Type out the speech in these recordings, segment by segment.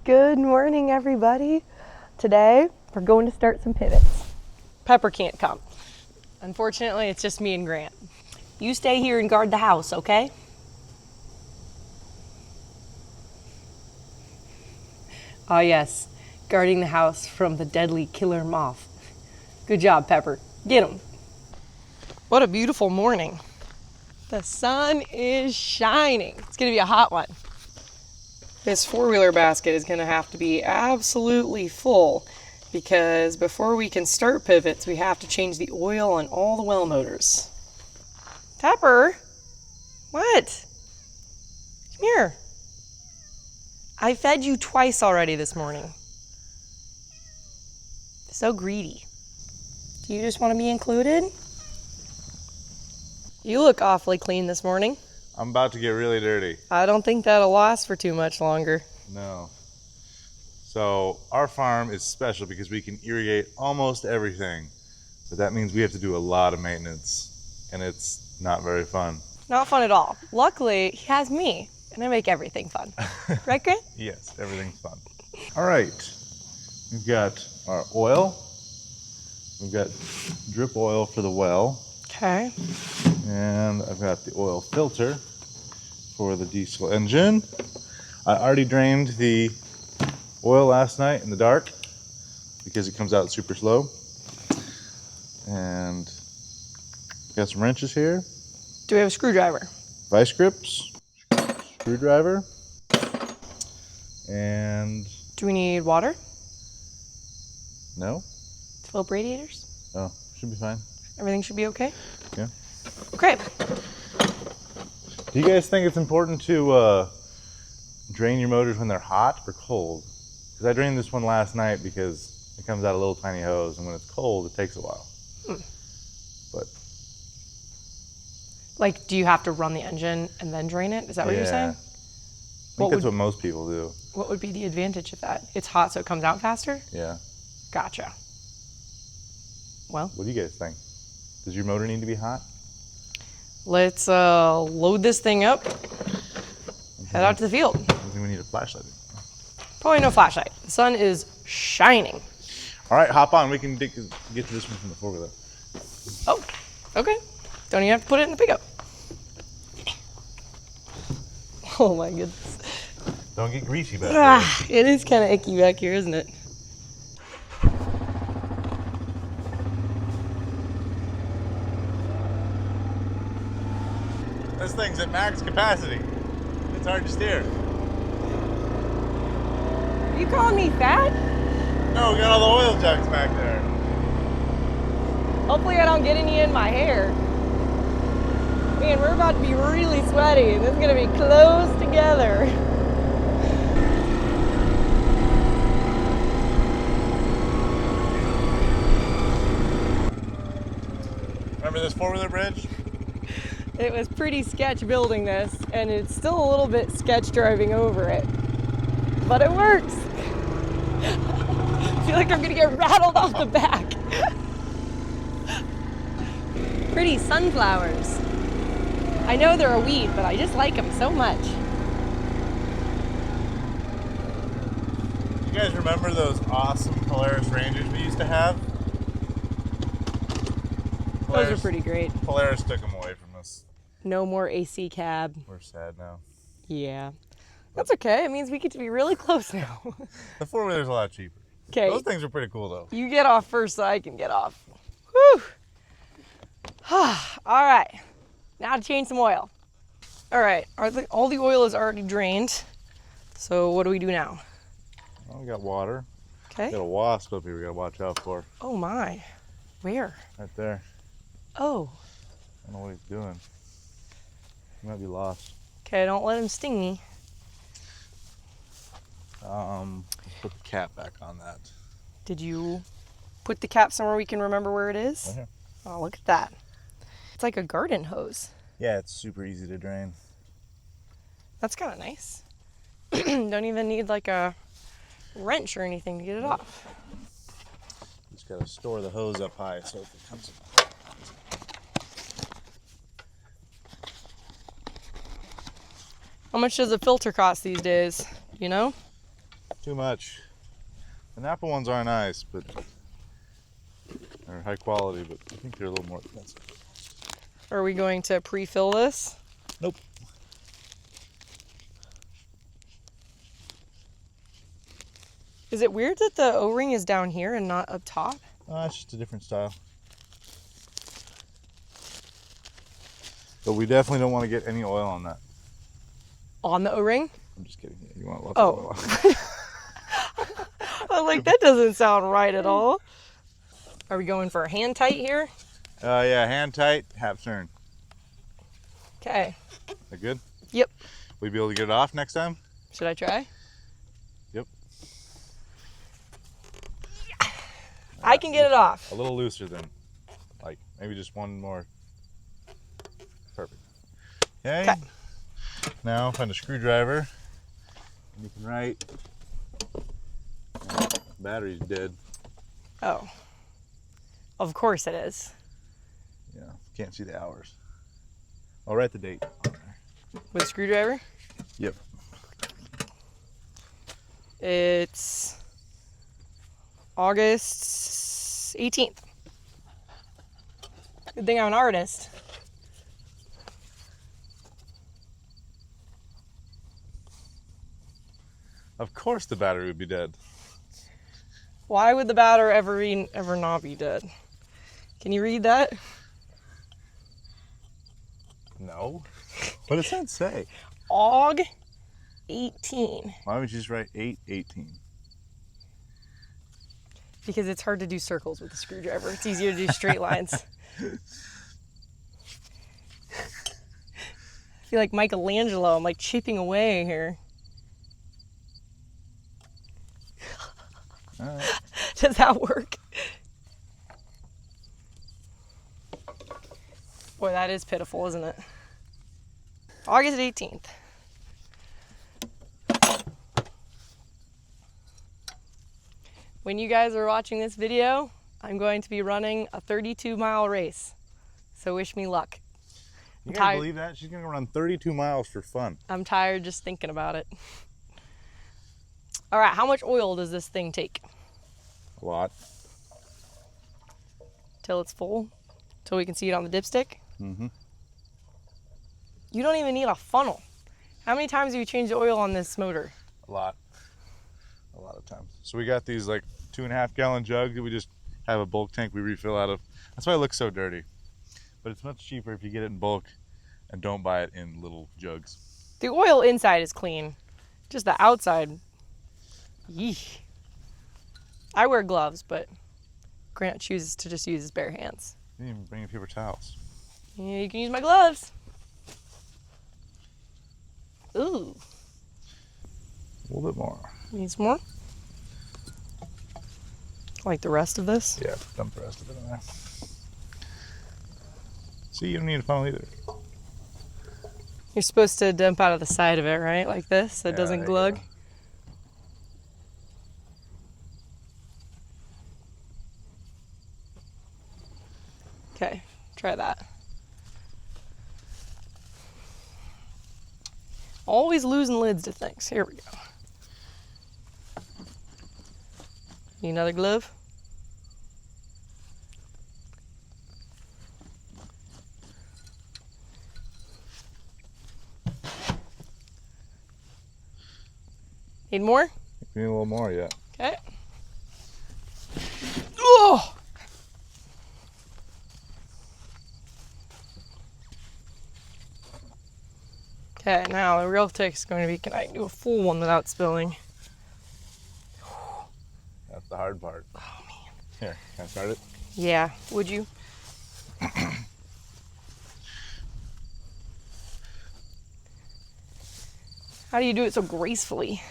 Good morning, everybody. Today, we're going to start some pivots. Pepper can't come. Unfortunately, it's just me and Grant. You stay here and guard the house, okay? Oh yes, guarding the house from the deadly killer moth. Good job, Pepper. Get him. What a beautiful morning. The sun is shining. It's gonna be a hot one. This four-wheeler basket is gonna have to be absolutely full because before we can start pivots, we have to change the oil on all the well motors. Pepper? What? Come here. I fed you twice already this morning. So greedy. Do you just want to be included? You look awfully clean this morning. I'm about to get really dirty. I don't think that'll last for too much longer. No. So our farm is special because we can irrigate almost everything, but that means we have to do a lot of maintenance, and it's not very fun. Not fun at all. Luckily, he has me, and I make everything fun. Right, Grant? Yes, everything's fun. All right, we've got our oil. We've got drip oil for the well. Okay. And I've got the oil filter for the diesel engine. I already drained the oil last night in the dark because it comes out super slow. And got some wrenches here. Do we have a screwdriver? Vice grips, screwdriver, and... Do we need water? No? To fill up radiators? Oh, should be fine. Everything should be okay? Yeah. Okay. Do you guys think it's important to drain your motors when they're hot or cold? Because I drained this one last night because it comes out a little tiny hose, and when it's cold, it takes a while. But Like, do you have to run the engine and then drain it? Is that what you're saying? I think that's what most people do. What would be the advantage of that? It's hot, so it comes out faster? Yeah. Gotcha. Well, What do you guys think? Does your motor need to be hot? let's load this thing up, head out to the field. I think we need a flashlight. Probably no flashlight. The sun is shining. All right, hop on. We can get to this one from the four-wheeler. Oh, okay. Don't even have to put it in the pickup. Oh my goodness. Don't get greasy back there. It is kind of icky back here, isn't it? This thing's at max capacity. It's hard to steer. You calling me fat? No, we got all the oil jugs back there. Hopefully I don't get any in my hair. Man, we're about to be really sweaty and this is gonna be close together. Remember this four-wheeler bridge? It was pretty sketch building this, and it's still a little bit sketch driving over it. But it works. I feel like I'm gonna get rattled off the back. Pretty sunflowers. I know they're a weed, but I just like them so much. You guys remember those awesome Polaris Rangers we used to have? Those are pretty great. Polaris took them away from us. No more AC cab. We're sad now. Yeah. That's okay. It means we get to be really close now. The four-wheeler's a lot cheaper. Okay. Those things are pretty cool, though. You get off first so I can get off. Whew. All right. Now to change some oil. All right. All the oil is already drained. So what do we do now? Well, we got water. Okay. Got a wasp up here we gotta watch out for. Oh my. Where? Right there. Oh. I don't know what he's doing. He might be lost. Okay, don't let him sting me. Let's put the cap back on that. Did you put the cap somewhere we can remember where it is? Right here. Oh, look at that. It's like a garden hose. Yeah, it's super easy to drain. That's kind of nice. Don't even need like a wrench or anything to get it off. Just gotta store the hose up high so if it comes. How much does a filter cost these days? You know? Too much. The Napa ones are nice, but they're high quality, but I think they're a little more expensive. Are we going to pre-fill this? Nope. Is it weird that the O-ring is down here and not up top? It's just a different style. But we definitely don't want to get any oil on that. On the O-ring? I'm just kidding. You want lots of oil. I was like, that doesn't sound right at all. Are we going for a hand tight here? Yeah, hand tight, half turn. Okay. That good? Yep. Will you be able to get it off next time? Should I try? Yep. I can get it off. A little looser than, like, maybe just one more. Perfect. Okay. Now find a screwdriver. And you can write. Battery's dead. Oh. Of course it is. Yeah, can't see the hours. I'll write the date on there. With a screwdriver? Yep. It's August 18th. Good thing I'm an artist. Of course the battery would be dead. Why would the battery ever not be dead? Can you read that? No. What does that say? Aug 18. Why would you just write 8/18? Because it's hard to do circles with a screwdriver. It's easier to do straight lines. I feel like Michelangelo. I'm like chipping away here. All right. Does that work? Boy, that is pitiful, isn't it? August 18th. When you guys are watching this video, I'm going to be running a 32-mile race. So wish me luck. You guys believe that? She's going to run 32 miles for fun. I'm tired just thinking about it. All right, how much oil does this thing take? A lot. Till it's full? Till we can see it on the dipstick? Mm-hmm. You don't even need a funnel. How many times have you changed the oil on this motor? A lot. A lot of times. So we got these like 2.5 gallon jugs that we just have a bulk tank we refill out of. That's why it looks so dirty. But it's much cheaper if you get it in bulk and don't buy it in little jugs. The oil inside is clean. Just the outside. Yeesh. I wear gloves, but Grant chooses to just use his bare hands. You didn't even bring any paper towels. Yeah, you can use my gloves. Ooh. A little bit more. Need some more? Like the rest of this? Yeah, dump the rest of it in there. See, you don't need a funnel either. You're supposed to dump out of the side of it, right? Like this, so it doesn't glug. Okay, try that. Always losing lids to things. Here we go. Need another glove? Need more? You need a little more, yeah. Okay. Oh! Okay, now the real trick is going to be, can I do a full one without spilling? That's the hard part. Oh, man. Here, can I start it? Yeah, would you? How do you do it so gracefully?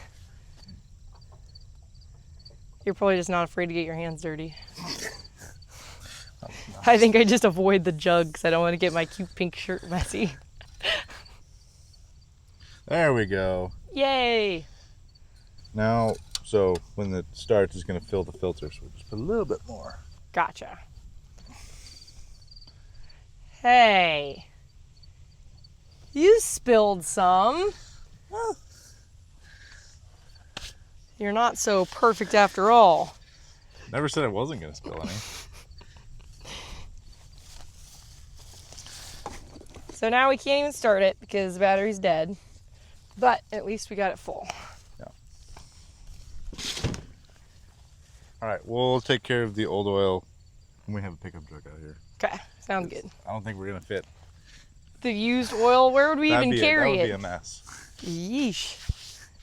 You're probably just not afraid to get your hands dirty. I think I just avoid the jug because I don't want to get my cute pink shirt messy. There we go. Yay! Now, so when it starts, it's going to fill the filter, so we'll just put a little bit more. Gotcha. Hey. You spilled some. Oh. You're not so perfect after all. Never said I wasn't going to spill any. So now we can't even start it because the battery's dead. But at least we got it full. Yeah. All right, we'll take care of the old oil when we have a pickup truck out here. Okay, sounds good. I don't think we're going to fit. The used oil, where would we even carry it? That would be a mess. Yeesh.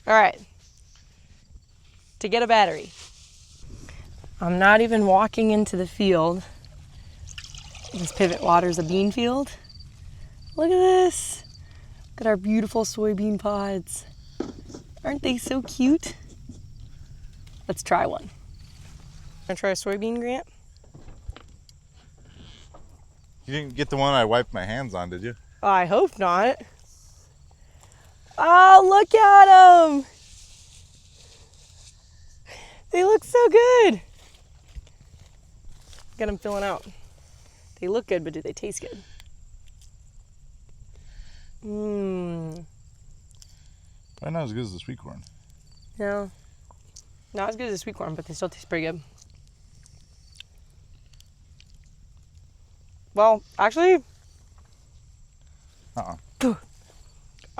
All right. To get a battery. I'm not even walking into the field. This pivot waters a bean field. Look at this. Look at our beautiful soybean pods. Aren't they so cute? Let's try one. Wanna try a soybean, Grant? You didn't get the one I wiped my hands on, did you? I hope not. Oh, look at them. They look so good. Get them filling out. They look good, but do they taste good? Mmm. Probably not as good as the sweet corn. No. Not as good as the sweet corn, but they still taste pretty good. Well, actually, I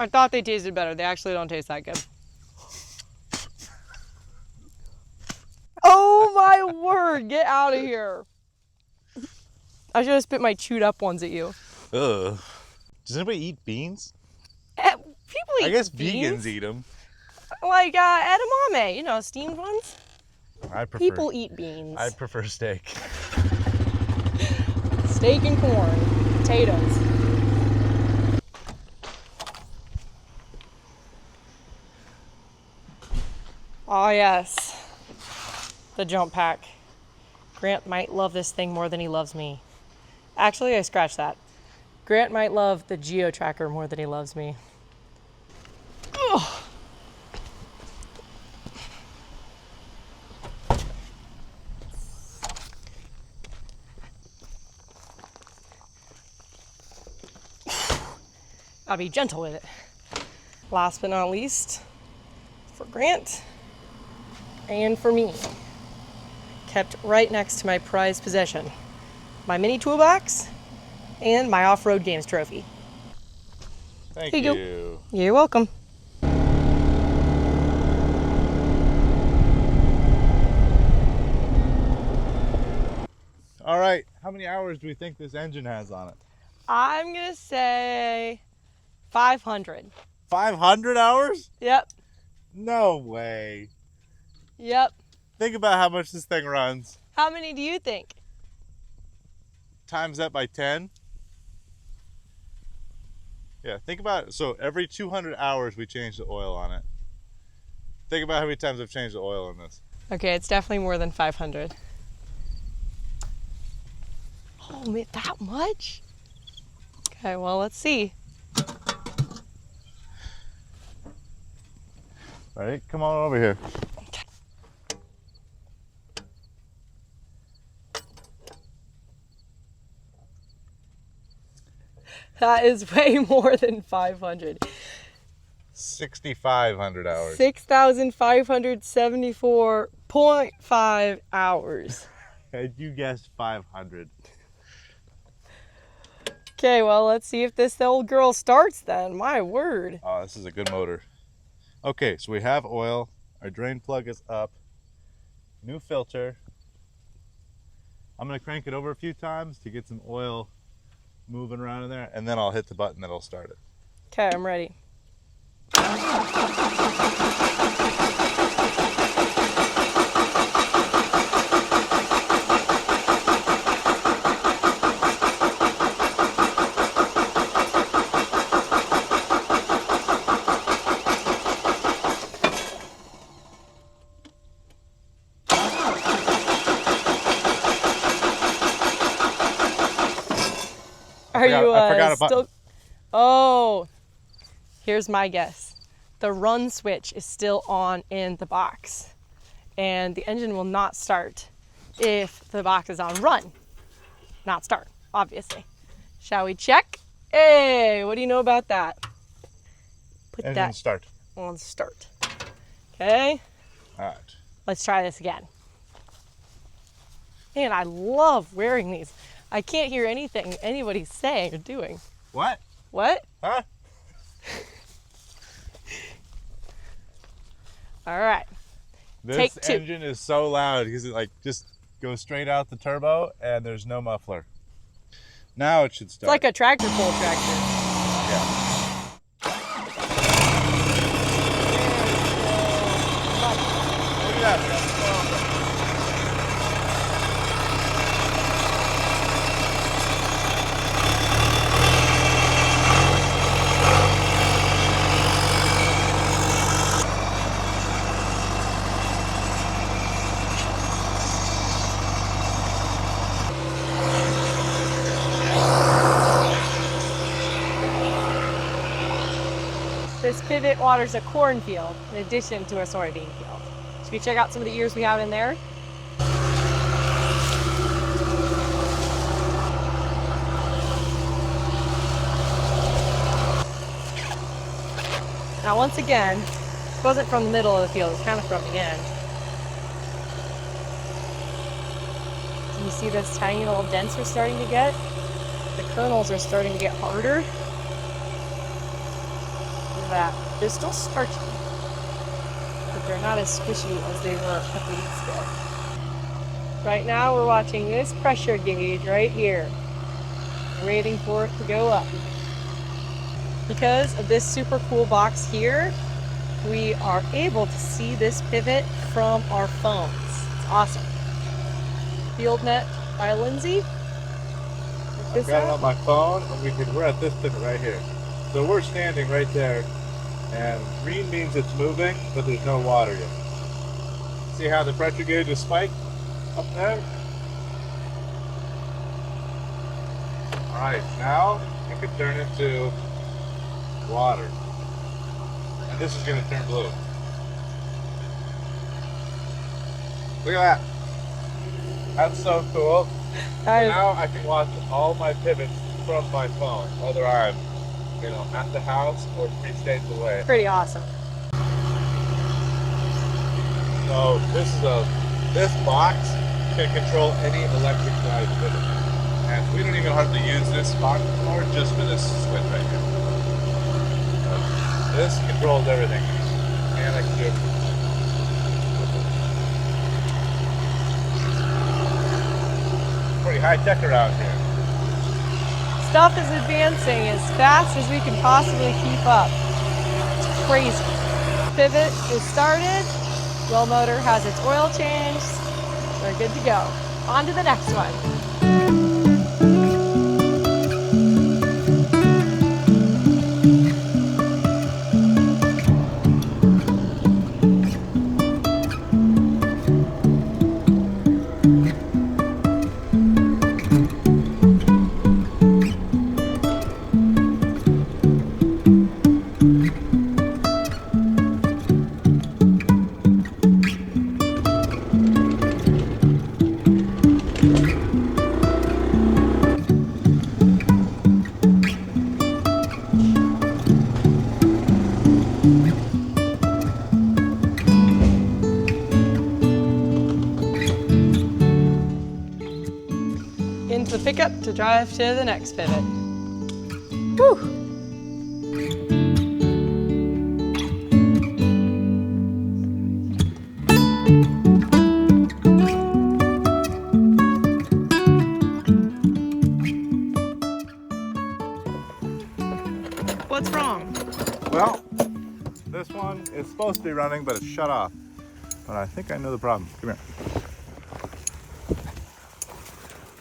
thought they tasted better. They actually don't taste that good. Oh my word, get out of here. I should have spit my chewed up ones at you. Ugh. Does anybody eat beans? People eat I guess beans. vegans eat them. Like edamame, you know, steamed ones. People eat beans. I prefer steak. Steak and corn, potatoes. Oh yes, the jump pack. Grant might love this thing more than he loves me. Actually, I scratched that. Grant might love the geo tracker more than he loves me. Ugh. Gotta be gentle with it. Last but not least, for Grant and for me, kept right next to my prized possession, my mini toolbox and my off-road games trophy. Thank Here you you. go. You're welcome. All right, how many hours do we think this engine has on it? I'm gonna say 500. 500 hours? Yep. No way. Yep. Think about how much this thing runs. How many do you think? Times that by 10. Yeah, think about it. So every 200 hours we change the oil on it. Think about how many times I've changed the oil in this. Okay, it's definitely more than 500. Oh man, that much? Okay, well, let's see. All right, come on over here. That is way more than 500. 6,500 hours. 6,574.5 hours. You guessed 500. Okay, well, let's see if this old girl starts then. My word. Oh, this is a good motor. Okay, so we have oil. Our drain plug is up. New filter. I'm gonna crank it over a few times to get some oil moving around in there, and then I'll hit the button that'll start it. Okay, I'm ready. I forgot a button. Oh, here's my guess. The run switch is still on in the box, and the engine will not start if the box is on run. Not start, obviously. Shall we check? Hey, what do you know about that? Put Engine that start. on start. Okay. All right. Let's try this again. Man, I love wearing these. I can't hear anything anybody's saying or doing. What? What? Huh? All right. This Take two. engine is so loud because it like just goes straight out the turbo and there's no muffler. Now it should It's start. like a tractor pull tractor. Yeah. Look at that. This pivot waters a cornfield in addition to a soybean field. Should we check out some of the ears we have in there? Now once again, it wasn't from the middle of the field, it's kind of from the end. Do you see those tiny little dents we're starting to get? The kernels are starting to get harder. Look at that. They're still starchy, but they're not as squishy as they were a couple weeks ago. Right now we're watching this pressure gauge right here. We're waiting for it to go up. Because of this super cool box here, we are able to see this pivot from our phones. It's awesome. FieldNet by Lindsay. I've got it on my phone, and we're at this pivot right here. So we're standing right there, and green means it's moving, but there's no water yet. See how the pressure gauge is spiked up there? All right, now I can turn it to water, and this is going to turn blue. Look at that. That's so cool. Now I can watch all my pivots from my phone, whether I'm, at the house or 3 states away. Pretty awesome. So this box can control any electric drive pivot, and we don't even hardly use this box anymore just for this switch right here. So this controls everything, and I can do it. Pretty high tech around here. Stuff is advancing as fast as we can possibly keep up. It's crazy. Pivot is started. Wheel motor has its oil changed. We're good to go. On to the next one. Into the pickup to drive to the next pivot. Whew. What's wrong? Well, this one is supposed to be running, but it's shut off. But I think I know the problem. Come here.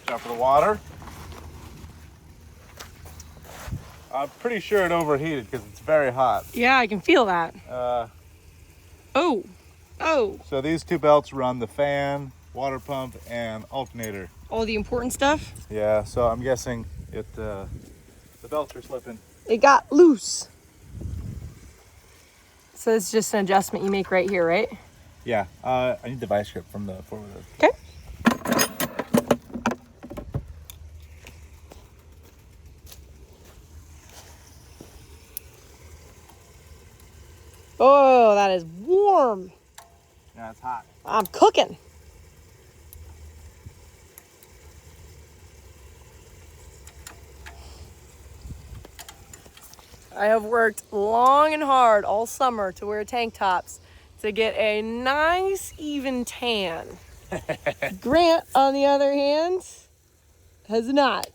Jump for the water. I'm pretty sure it overheated because it's very hot. Yeah, I can feel that. Oh. So these 2 belts run the fan, water pump, and alternator. All the important stuff. Yeah, so I'm guessing the belts are slipping. It got loose. So it's just an adjustment you make right here, right? Yeah, I need the vice grip from the forward. Okay. Oh, that is warm. Yeah, Yeah, it's hot. I'm cooking. I have worked long and hard all summer to wear tank tops to get a nice even tan. Grant, on the other hand, has not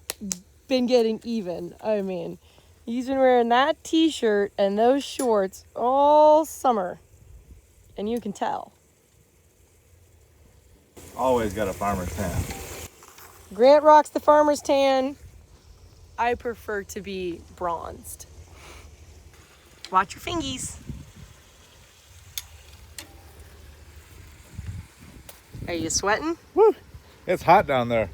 been getting even. I mean, he's been wearing that t-shirt and those shorts all summer. And you can tell. Always got a farmer's tan. Grant rocks the farmer's tan. I prefer to be bronzed. Watch your fingies. Are you sweating? Woo! It's hot down there.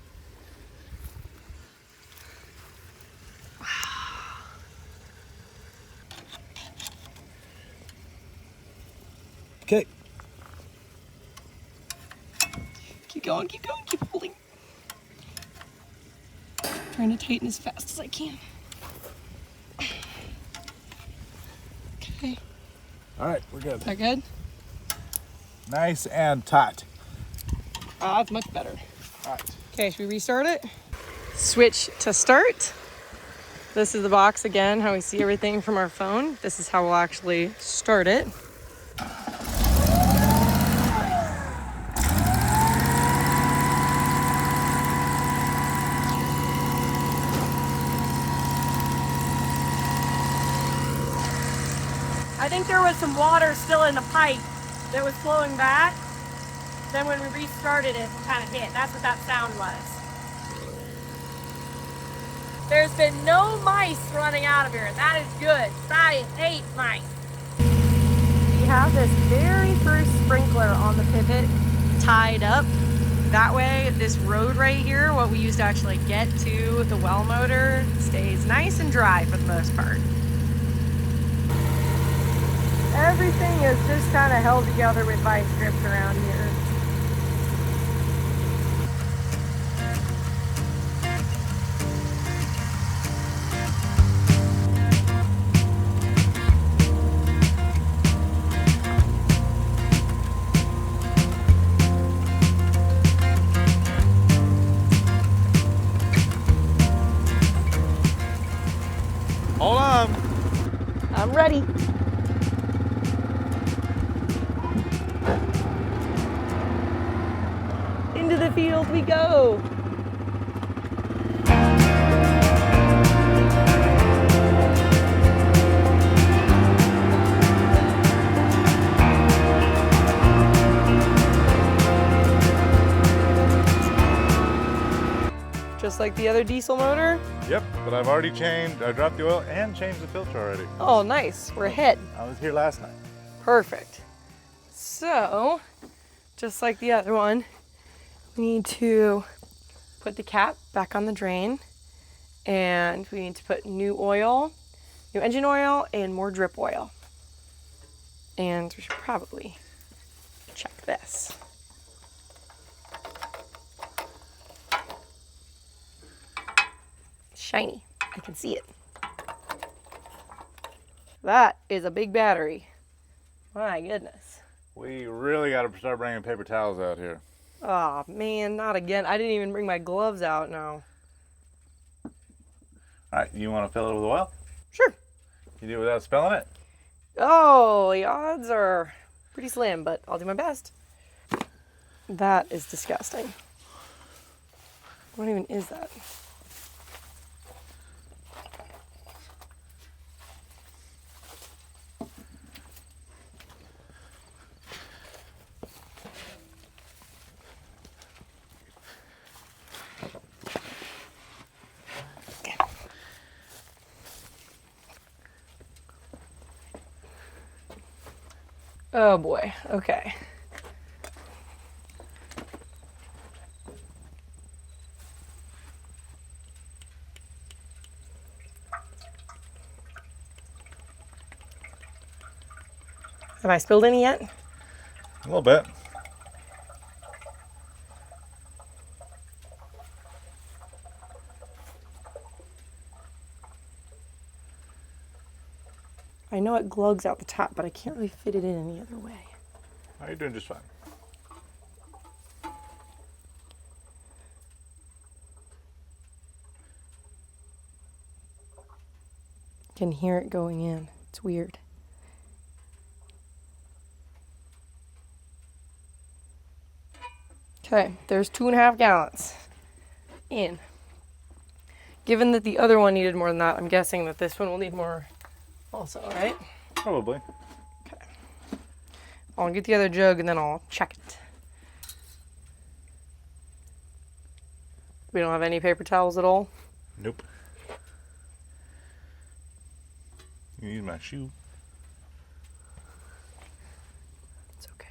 Okay. Keep going, keep holding. Trying to tighten as fast as I can. Okay. All right, we're good. Is that good? Nice and tight. Ah, that's much better. All right. Okay, should we restart it? Switch to start. This is the box again, how we see everything from our phone. This is how we'll actually start it. I think there was some water still in the pipe that was flowing back. Then when we restarted it, it kind of hit. That's what that sound was. There's been no mice running out of here, and that is good. I hate mice. We have this very first sprinkler on the pivot tied up. That way, this road right here, what we use to actually get to the well motor, stays nice and dry for the most part. Everything is just kind of held together with vice grips around here. Hold on. I'm ready. Into the field we go. Just like the other diesel motor? Yep, but I've already changed. I dropped the oil and changed the filter already. Oh, nice. We're ahead. I was here last night. Perfect. So, just like the other one, we need to put the cap back on the drain, and we need to put new oil, new engine oil, and more drip oil. And we should probably check this. Shiny. I can see it. That is a big battery. My goodness. We really got to start bringing paper towels out here. Oh man, not again. I didn't even bring my gloves out now. All right, you want to fill it with oil? Sure. You do it without spilling it? Oh, the odds are pretty slim, but I'll do my best. That is disgusting. What even is that? Oh boy, okay. Have I spilled any yet? A little bit. I know it glugs out the top, but I can't really fit it in any other way. Oh, you're doing just fine. Can hear it going in. It's weird. Okay, there's 2.5 gallons in. Given that the other one needed more than that, I'm guessing that this one will need more also, right? Probably. Okay. I'll get the other jug and then I'll check it. We don't have any paper towels at all? Nope. You can use my shoe. It's okay.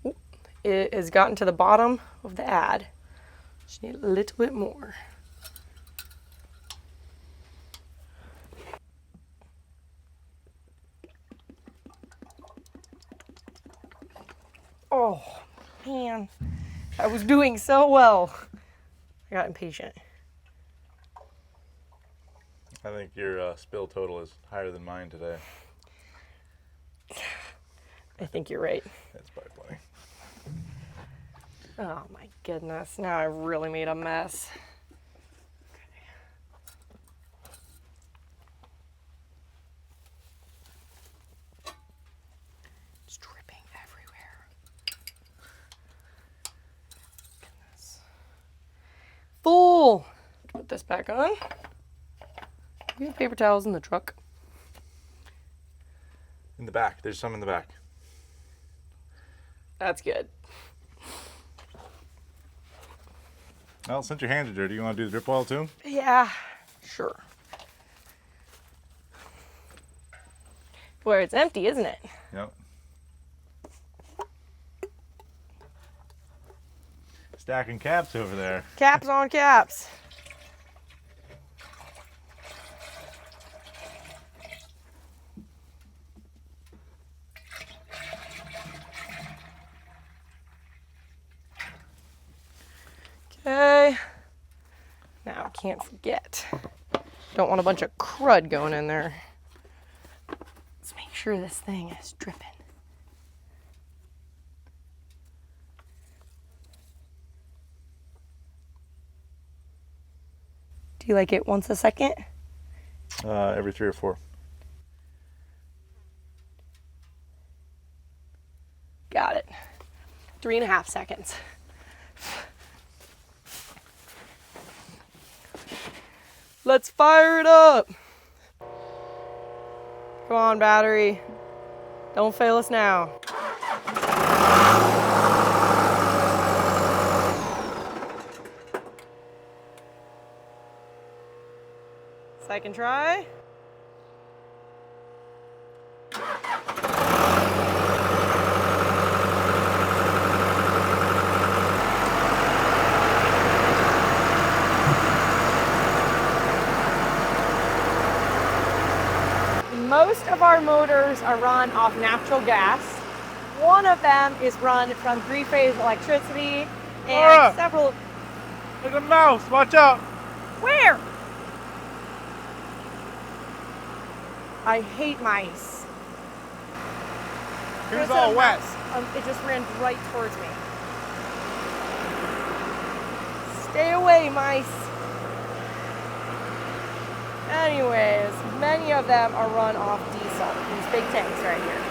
Ooh, it has gotten to the bottom of the ad. Just need a little bit more. Oh, man. I was doing so well. I got impatient. I think your spill total is higher than mine today. I think you're right. That's probably plenty. Oh my goodness. Now I really made a mess. Okay. It's dripping everywhere. Goodness. Full. Put this back on. We have paper towels in the truck. In the back. There's some in the back. That's good. Well, since your hands are dirty, you want to do the drip oil too? Yeah, sure. Boy, it's empty, isn't it? Yep. Stacking caps over there. Caps on caps. Okay. Now, can't forget. Don't want a bunch of crud going in there. Let's make sure this thing is dripping. Do you like it once a second? Every 3 or 4. Got it. 3.5 seconds. Let's fire it up. Come on, battery. Don't fail us now. Second try. Most of our motors are run off natural gas. One of them is run from 3-phase electricity, and Laura! several... Look at the mouse! Watch out! Where? I hate mice. He was There's all a wet. mouse. It just ran right towards me. Stay away, mice. Anyways, many of them are run off diesel. These big tanks right here.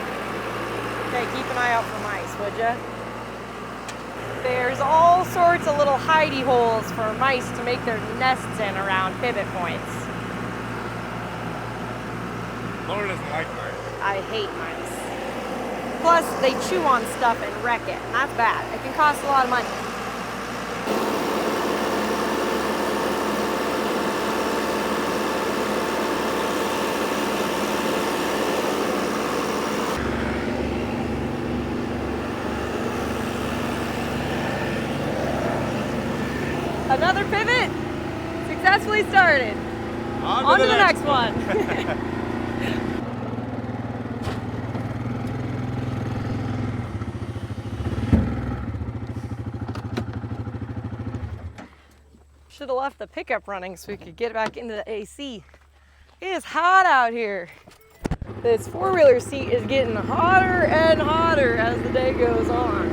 Okay, keep an eye out for mice, would ya? There's all sorts of little hidey holes for mice to make their nests in around pivot points. Laura doesn't like mice. I hate mice. Plus, they chew on stuff and wreck it, and that's bad. It can cost a lot of money. Another pivot successfully started. On to the next one. Should have left the pickup running so we could get back into the AC. It is hot out here. This four-wheeler seat is getting hotter and hotter as the day goes on.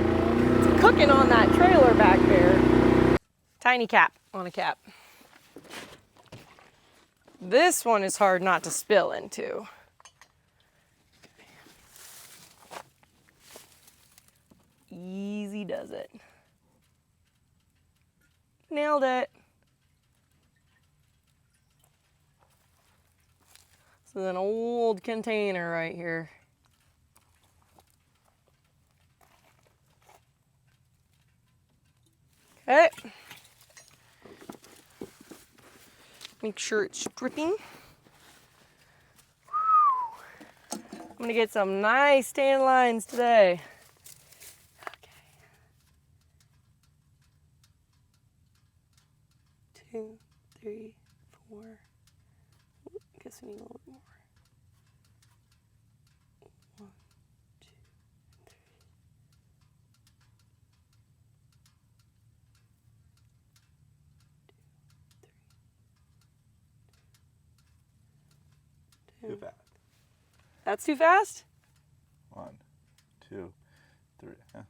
It's cooking on that trailer back there. Tiny cap on a cap. This one is hard not to spill into. Easy does it. Nailed it. This is an old container right here. Okay. Make sure it's dripping. I'm gonna get some nice tan lines today. Okay. 2, 3, 4. I guess we need a little bit more. 1, 2, 3. Too fast. That's too fast? 1, 2, 3. Yeah.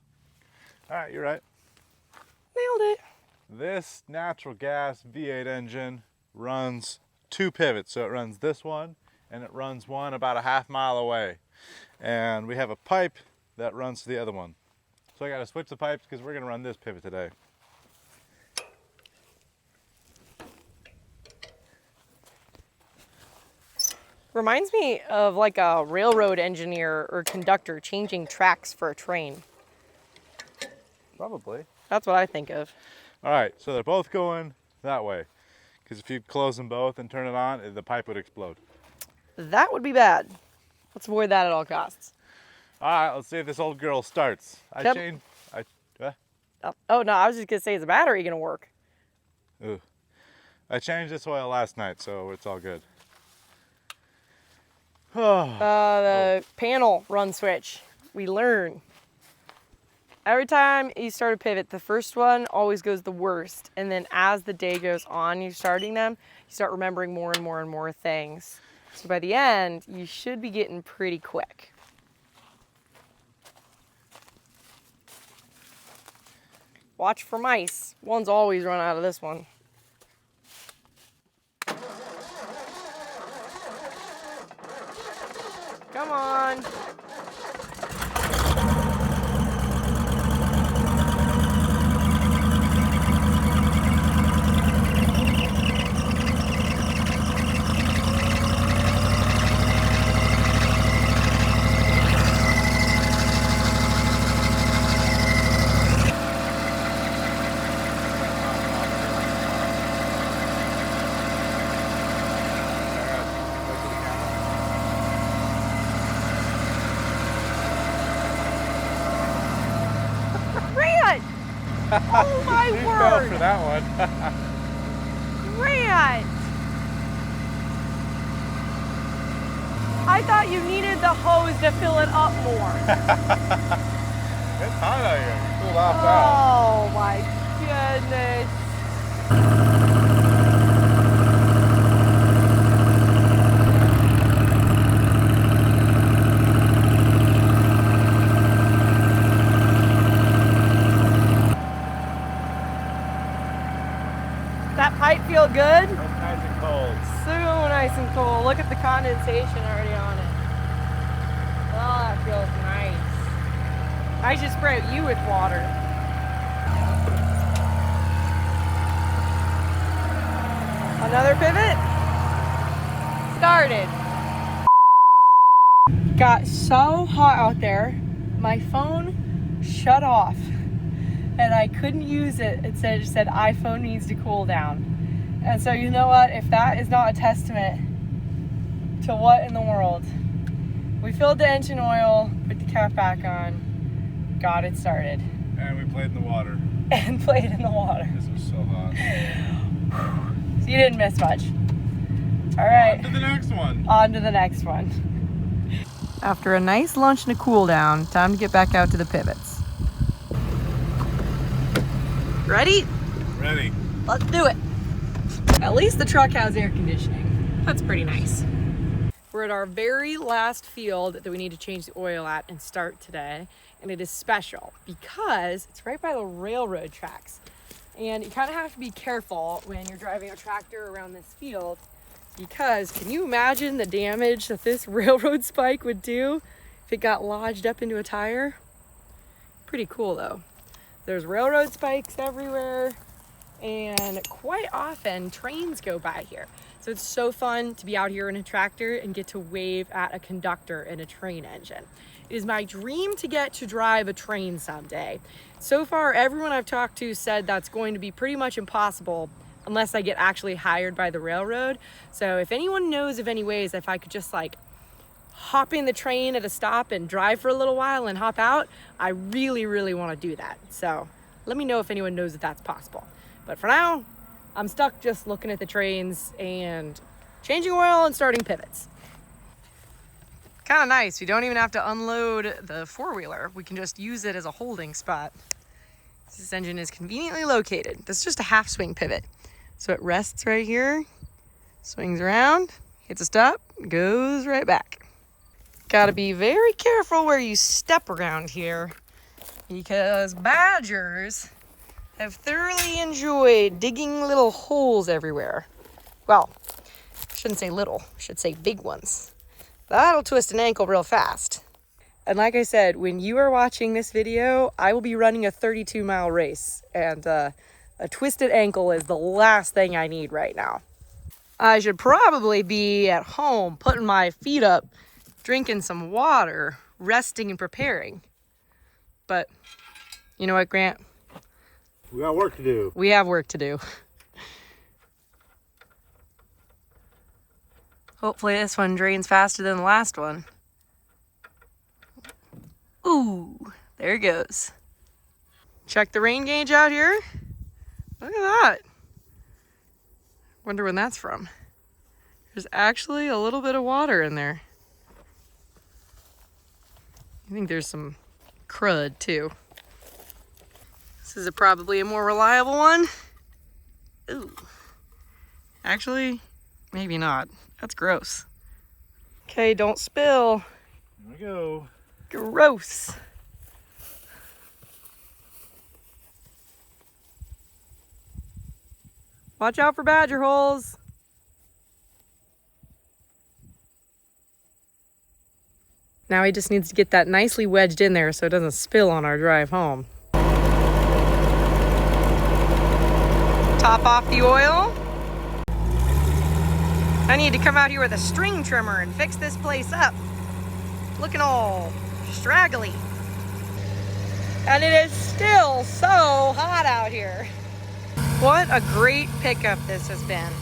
All right, you're right. Nailed it. This natural gas V8 engine runs 2 pivots. So it runs this one and it runs one about a half mile away. And we have a pipe that runs to the other one. So I got to switch the pipes because we're going to run this pivot today. Reminds me of like a railroad engineer or conductor changing tracks for a train. Probably. That's what I think of. All right, so they're both going that way. Because if you close them both and turn it on, the pipe would explode. That would be bad. Let's avoid that at all costs. All right, let's see if this old girl starts. Yep. Oh no, I was just gonna say, is the battery gonna work? Ooh. I changed this oil last night, so it's all good. The panel run switch. We learn. Every time you start a pivot, the first one always goes the worst. And then as the day goes on, you're starting them, you start remembering more and more and more things. So by the end, you should be getting pretty quick. Watch for mice. One's always run out of this one. Come on. Oh my word! Fell for that one. Grant! I thought you needed the hose to fill it up more. It's hot out here. You cooled off now. Oh my goodness. That pipe feel good? It's nice and cold. So nice and cool. Look at the condensation already on it. Oh, that feels nice. I should spray you with water. Another pivot. Started. Got so hot out there, my phone shut off. And I couldn't use it. It just said iPhone needs to cool down. And so you know what? If that is not a testament to what in the world? We filled the engine oil, put the cap back on, got it started. And we played in the water. And played in the water. This was so hot. So you didn't miss much. All right. On to the next one. On to the next one. After a nice lunch and a cool down, time to get back out to the pivots. Ready? Ready. Let's do it. At least the truck has air conditioning. That's pretty nice. We're at our very last field that we need to change the oil at and start today. And it is special because it's right by the railroad tracks. And you kind of have to be careful when you're driving a tractor around this field, because can you imagine the damage that this railroad spike would do if it got lodged up into a tire? Pretty cool though. There's railroad spikes everywhere, and quite often trains go by here. So it's so fun to be out here in a tractor and get to wave at a conductor in a train engine. It is my dream to get to drive a train someday. So far, everyone I've talked to said that's going to be pretty much impossible unless I get actually hired by the railroad. So if anyone knows of any ways, if I could just like hop in the train at a stop and drive for a little while and hop out, I really, really want to do that. So let me know if anyone knows that that's possible. But for now, I'm stuck just looking at the trains and changing oil and starting pivots. Kind of nice. We don't even have to unload the four-wheeler. We can just use it as a holding spot. This engine is conveniently located. This is just a half swing pivot. So it rests right here, swings around, hits a stop, goes right back. Gotta be very careful where you step around here, because badgers have thoroughly enjoyed digging little holes everywhere. Well, I shouldn't say little, I should say big ones. That'll twist an ankle real fast. And like I said, when you are watching this video, I will be running a 32-mile race, and a twisted ankle is the last thing I need right now. I should probably be at home putting my feet up, drinking some water, resting and preparing. But you know what, Grant? We got work to do. We have work to do. Hopefully this one drains faster than the last one. Ooh, there it goes. Check the rain gauge out here. Look at that. Wonder when that's from. There's actually a little bit of water in there. I think there's some crud too. This is probably a more reliable one. Ooh. Actually, maybe not. That's gross. Okay, don't spill. Here we go. Gross. Watch out for badger holes. Now he just needs to get that nicely wedged in there so it doesn't spill on our drive home. Top off the oil. I need to come out here with a string trimmer and fix this place up. Looking all straggly. And it is still so hot out here. What a great pickup this has been.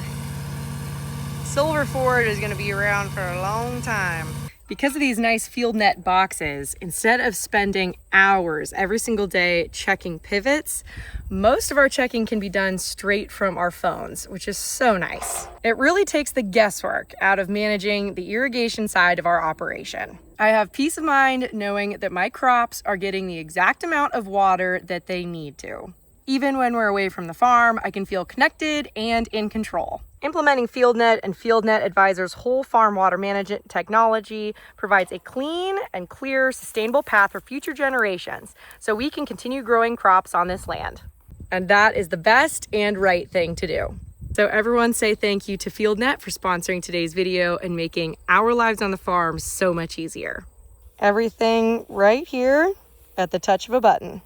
Silver Ford is going to be around for a long time. Because of these nice field net boxes, instead of spending hours every single day checking pivots, most of our checking can be done straight from our phones, which is so nice. It really takes the guesswork out of managing the irrigation side of our operation. I have peace of mind knowing that my crops are getting the exact amount of water that they need to. Even when we're away from the farm, I can feel connected and in control. Implementing FieldNet and FieldNet Advisor's whole farm water management technology provides a clean and clear, sustainable path for future generations so we can continue growing crops on this land. And that is the best and right thing to do. So everyone say thank you to FieldNet for sponsoring today's video and making our lives on the farm so much easier. Everything right here at the touch of a button.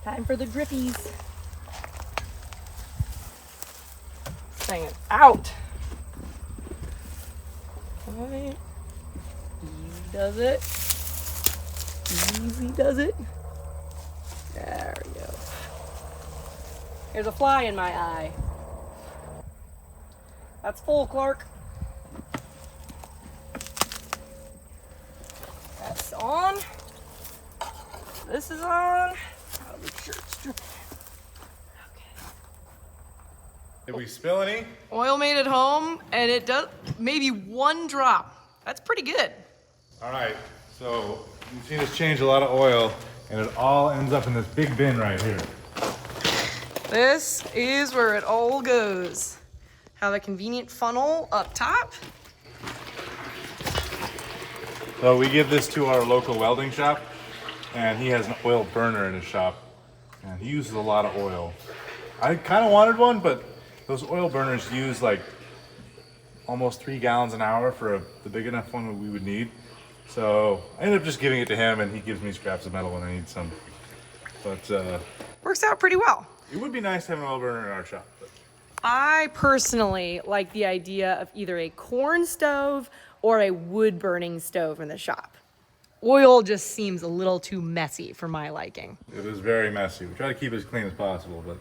Time for the drippies. Thing is out. All right. Easy does it. Easy does it. There we go. There's a fly in my eye. That's full, Clark. That's on. This is on. Gotta make sure it's dripping. Did we spill any? Oil made it home, and it does maybe one drop. That's pretty good. All right, so you've seen us change a lot of oil, and it all ends up in this big bin right here. This is where it all goes. Have a convenient funnel up top. So we give this to our local welding shop, and he has an oil burner in his shop, and he uses a lot of oil. I kind of wanted one, but those oil burners use like almost 3 gallons an hour for the big enough one that we would need. So I ended up just giving it to him, and he gives me scraps of metal when I need some. But Works out pretty well. it would be nice to have an oil burner in our shop. But I personally like the idea of either a corn stove or a wood burning stove in the shop. Oil just seems a little too messy for my liking. it is very messy. We try to keep it as clean as possible, but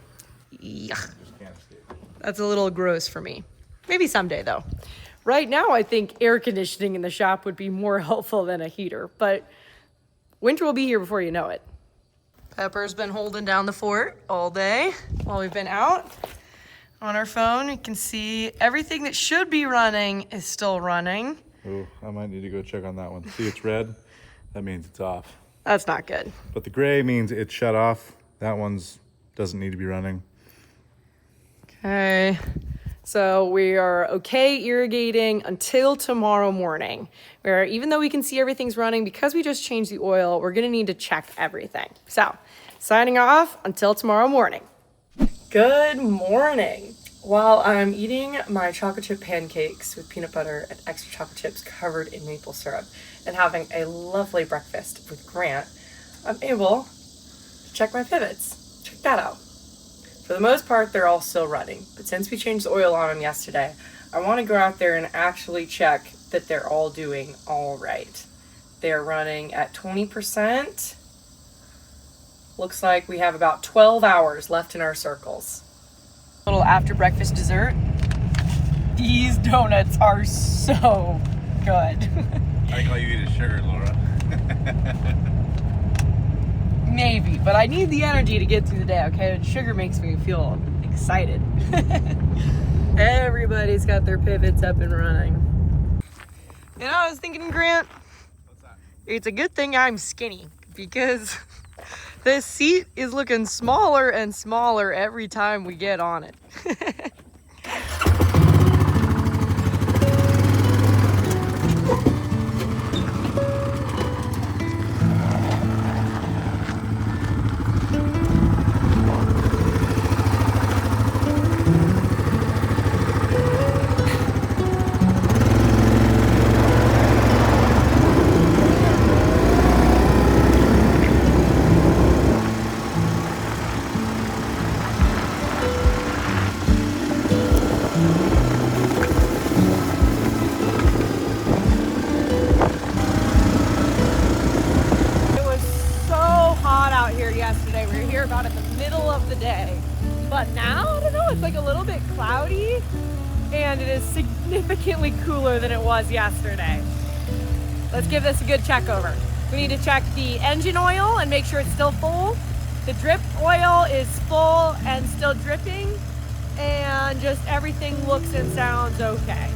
Yuck. just can't escape. That's a little gross for me. Maybe someday though. Right now, I think air conditioning in the shop would be more helpful than a heater, but winter will be here before you know it. Pepper's been holding down the fort all day while we've been out. On our phone, you can see everything that should be running is still running. Oh, I might need to go check on that one. See, it's red. That means it's off. That's not good. But the gray means it's shut off. That one's doesn't need to be running. Okay. So we are okay irrigating until tomorrow morning, where even though we can see everything's running, because we just changed the oil, we're gonna need to check everything. So signing off until tomorrow morning. Good morning. While I'm eating my chocolate chip pancakes with peanut butter and extra chocolate chips covered in maple syrup and having a lovely breakfast with Grant, I'm able to check my pivots. Check that out. For the most part, they're all still running, but since we changed the oil on them yesterday, I want to go out there and actually check that they're all doing all right. They're running at 20%. Looks like we have about 12 hours left in our circles. Little after breakfast dessert. These donuts are so good. I think all you eat is sugar, Laura. Maybe, but I need the energy to get through the day, okay? And sugar makes me feel excited. Everybody's got their pivots up and running. You know, I was thinking, Grant, What's that? it's a good thing I'm skinny because this seat is looking smaller and smaller every time we get on it. Yesterday we were here about in the middle of the day, but now I don't know, it's like a little bit cloudy and it is significantly cooler than it was yesterday. Let's give this a good check over. We need to check the engine oil and make sure it's still full. The drip oil is full and still dripping, and just everything looks and sounds okay.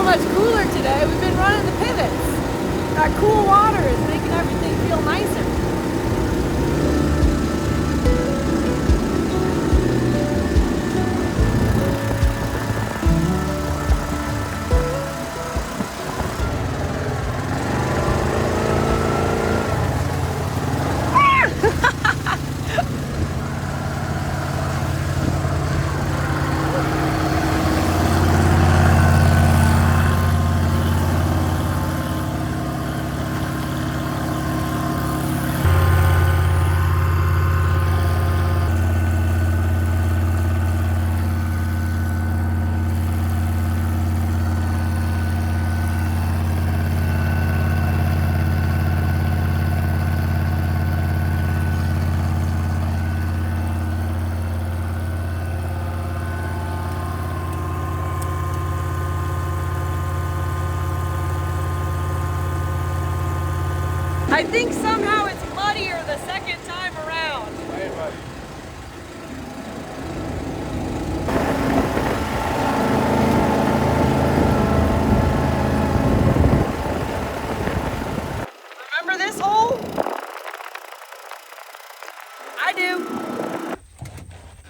Much cooler today. We've been running the pivots. That cool water is making everything feel nicer. I think somehow it's muddier the second time around. Hey, buddy. Remember this hole? I do.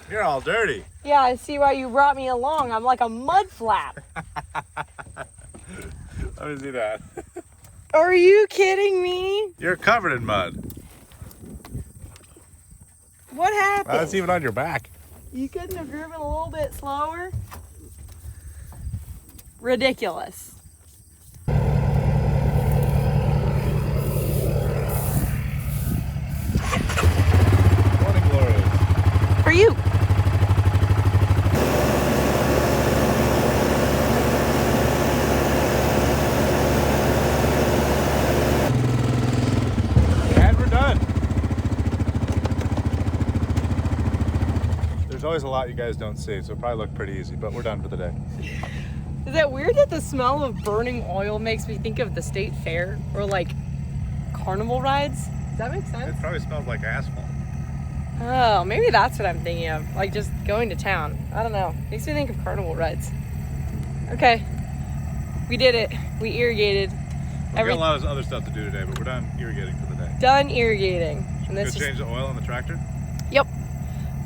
You're all dirty. Yeah, I see why you brought me along. I'm like a mud flap. Let me see that. Are you kidding me? You're covered in mud. What happened? That's even on your back. You couldn't have driven a little bit slower? Ridiculous. Morning glory. For you. And we're done. There's always a lot you guys don't see, so it'll probably look pretty easy, but we're done for the day. Is it weird that the smell of burning oil makes me think of the state fair or like carnival rides? Does that make sense? It probably smells like asphalt. Oh, maybe that's what I'm thinking of. Like just going to town. I don't know. Makes me think of carnival rides. Okay. We did it. We irrigated. We've got a lot of other stuff to do today, but we're done irrigating for the day. Done irrigating. Should we go change the oil on the tractor? Yep.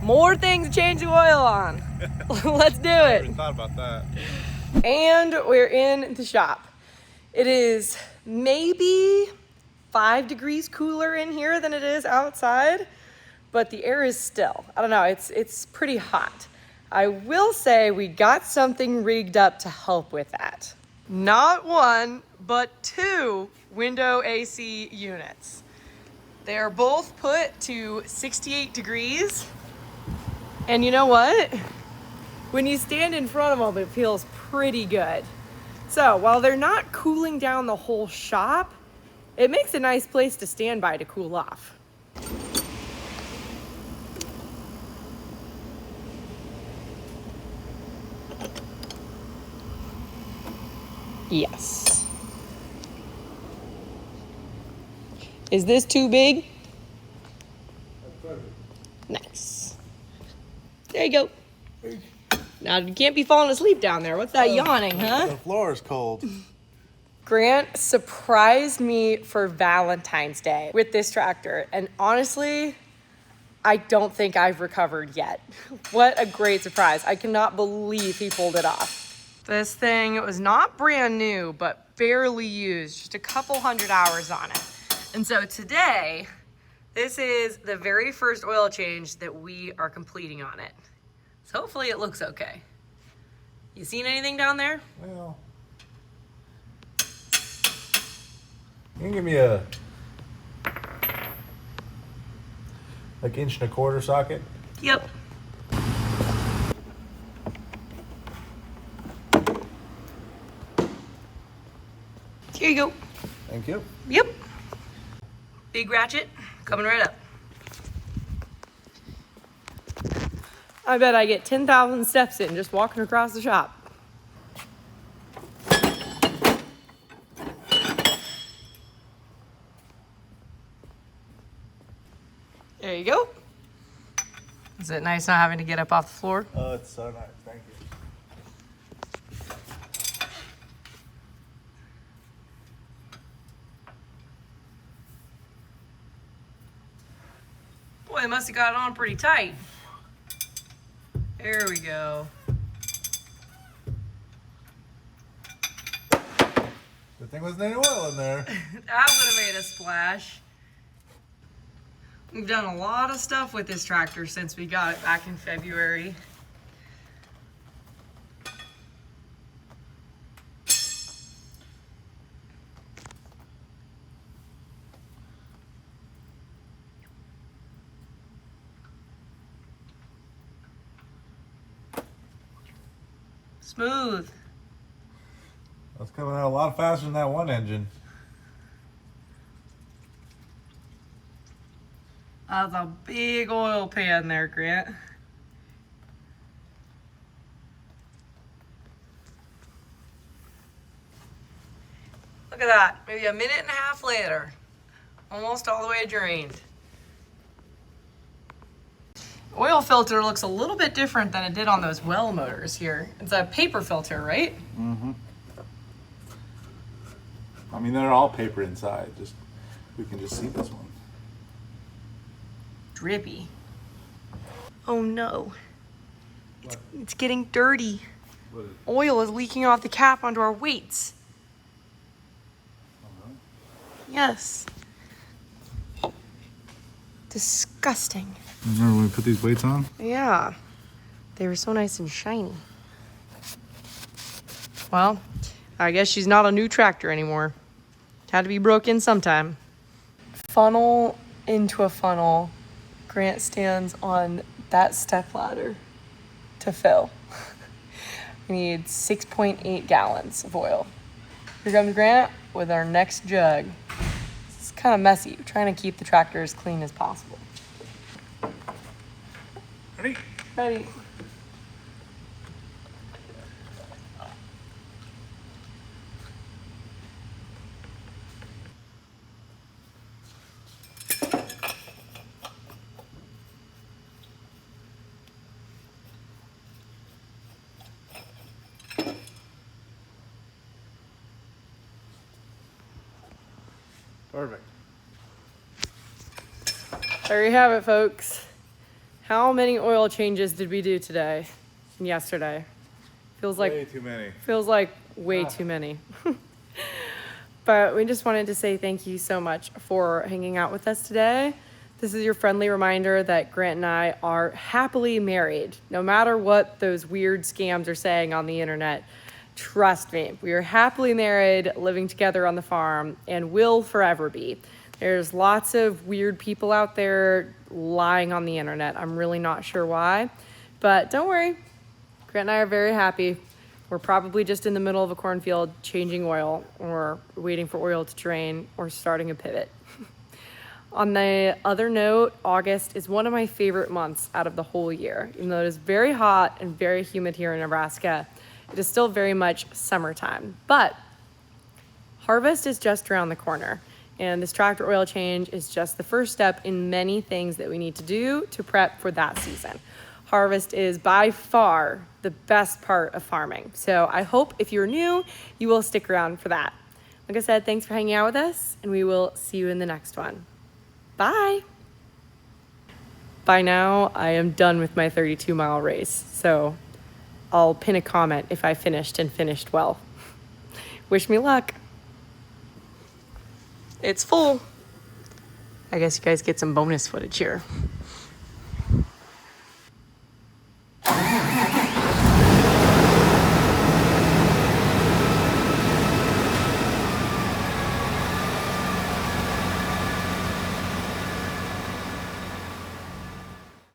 More things to change the oil on. Let's do I it. never thought about that. And we're in the shop. It is maybe 5 degrees cooler in here than it is outside, but the air is still, I don't know, it's pretty hot. I will say we got something rigged up to help with that. Not one, but 2 window AC units. They are both put to 68 degrees. And you know what? When you stand in front of them, it feels pretty good. So while they're not cooling down the whole shop, it makes a nice place to stand by to cool off. Yes. Is this too big? Nice. There you go. Now you can't be falling asleep down there. What's that yawning, huh? The floor is cold. Grant surprised me for Valentine's Day with this tractor. And honestly, I don't think I've recovered yet. What a great surprise. I cannot believe he pulled it off. This thing was not brand new, but barely used, just a couple hundred hours on it. And so today, this is the very first oil change that we are completing on it. So hopefully it looks okay. You seen anything down there? Well, you can give me a like 1.25 inch socket. Yep. Here you go. Thank you. Yep. Big ratchet coming right up. I bet I get 10,000 steps in just walking across the shop. There you go. Is it nice not having to get up off the floor? Oh, it's so nice. Thank you. Boy, it must have got it on pretty tight. There we go. Good thing wasn't any oil in there. That would have made a splash. We've done a lot of stuff with this tractor since we got it back in February. Smooth. That's coming out a lot faster than that one engine. That's a big oil pan there, Grant. Look at that. Maybe a minute and a half later. Almost all the way drained. Oil filter looks a little bit different than it did on those well motors here. It's a paper filter, right? Mm-hmm. I mean, they're all paper inside. Just we can just see this one. Drippy. Oh no. It's getting dirty. Oil is leaking off the cap onto our weights. Yes. Disgusting. Remember when we put these weights on? Yeah. They were so nice and shiny. Well, I guess she's not a new tractor anymore. Had to be broken sometime. Funnel into a funnel. Grant stands on that step ladder to fill. We need 6.8 gallons of oil. Here comes Grant with our next jug. It's kind of messy. We're trying to keep the tractor as clean as possible. Ready? Ready. Perfect. There you have it, folks. How many oil changes did we do today and yesterday? Feels like way too many. Feels like way too many. But we just wanted to say thank you so much for hanging out with us today. This is your friendly reminder that Grant and I are happily married. No matter what those weird scams are saying on the internet, trust me, we are happily married, living together on the farm, and will forever be. There's lots of weird people out there lying on the internet. I'm really not sure why, but don't worry. Grant and I are very happy. We're probably just in the middle of a cornfield changing oil, or waiting for oil to drain, or starting a pivot. On the other note, August is one of my favorite months out of the whole year. Even though it is very hot and very humid here in Nebraska, it is still very much summertime. But harvest is just around the corner, and this tractor oil change is just the first step in many things that we need to do to prep for that season. Harvest is by far the best part of farming. So I hope if you're new, you will stick around for that. Like I said, thanks for hanging out with us, and we will see you in the next one. Bye. By now, I am done with my 32-mile race, so I'll pin a comment if I finished and finished well. Wish me luck. It's full. I guess you guys get some bonus footage here.